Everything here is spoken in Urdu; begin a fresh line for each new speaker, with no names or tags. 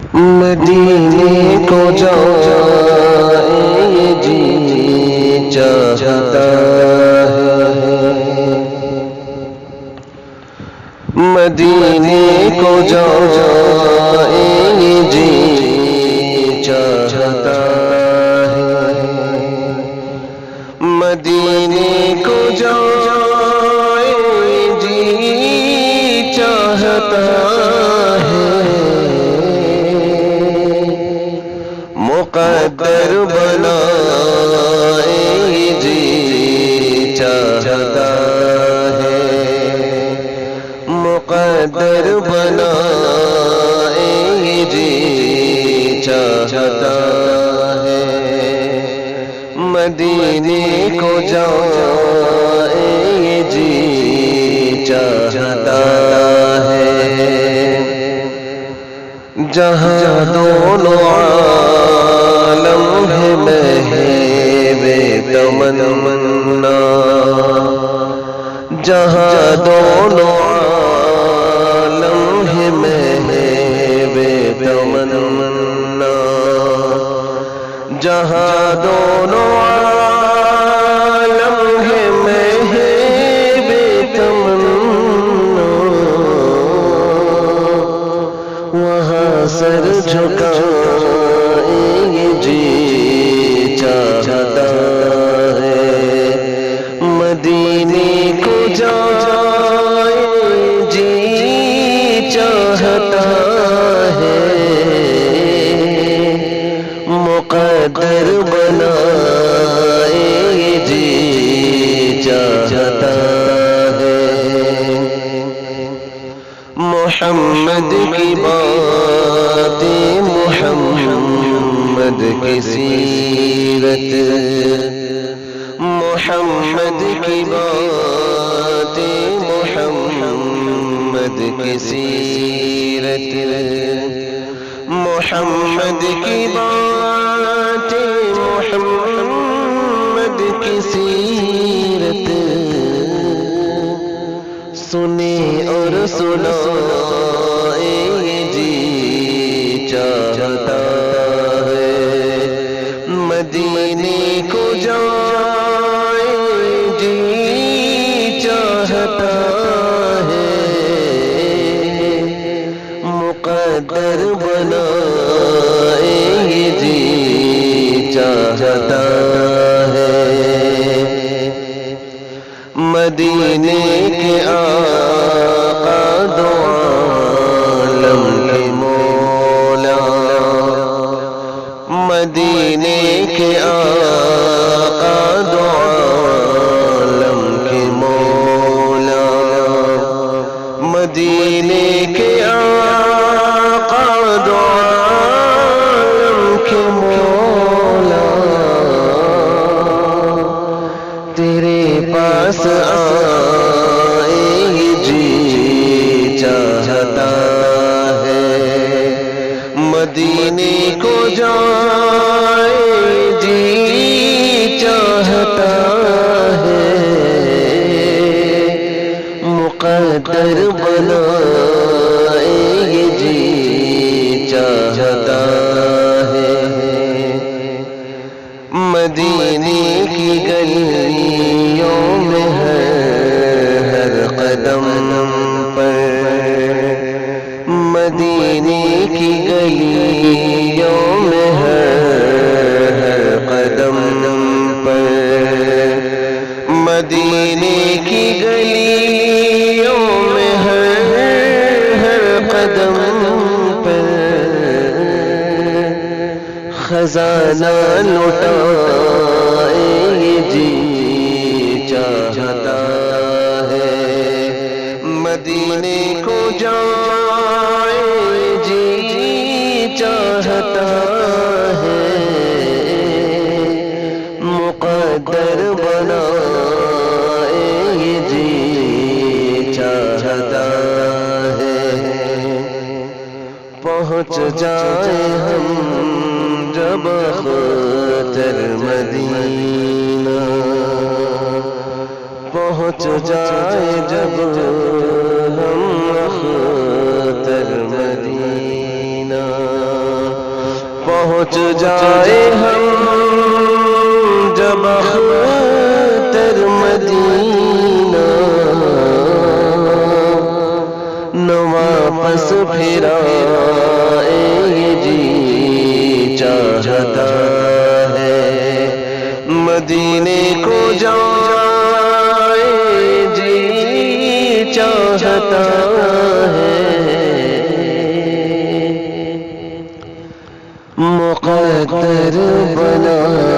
مدینے کو جائے جی چاہتا ہے، مدینے کو جائے جی چاہتا ہے، مدینے کو جائے جی چاہتا ہے، مقدر بنائے جی چاہتا ہے، مقدر بنائے جی چاہتا ہے، مدینے کو جائے جی چاہتا ہے، جہاں دونوں عالم ہے مہوِ تمنا، جہاں دونوں عالم ہے مہوِ تمنا، جہاں دونوں عالم ہے مہوِ تمنا، وہاں سر جھکائے جی چاہتا ہے، مدینے کو جائے جی چاہتا ہے، مقدر بنائے جی چاہتا ہے، محمد کی باتیں محمد کی سیرت، محمد کی باتیں محمد کی سیرت، محمد کی باتیں محمد کی سیرت، سنی اور سنائے جی چاہتا ہے، مدینے کو جائے جی چاہتا ہے، مقدر بنائے جی چاہتا ہے، مدینے کے آقا دو عالم کے مولا، مدینے کے آقا دو عالم کے مولا، مدینے کے آقا دو عالم کے مولا، تیرے پاس آئے جی چاہتا ہے، مدینے کو جائے جی چاہتا ہے، مقدر بنائے جی چاہتا ہے، مدینے کی گلیوں میں ہر قدم پر، مدینے کی گلیوں میں ہر قدم پر، مدینے کی گلیوں میں ہر قدم پر، خزانہ لٹائے جی چاہتا ہے، مدینے کو جائے جی چاہتا ہے، مقدر بنائے جی چاہتا ہے، پہنچ جائے ہم جب خاطر مدینہ، پہنچ جائے جب ہم خاطر مدینہ، پہنچ جائے ہم جب اختر مدینہ نہ واپس پھرائیں یہ جی چاہتا ہے مدینے کو جائے جی چاہتا ہے مقدر بنا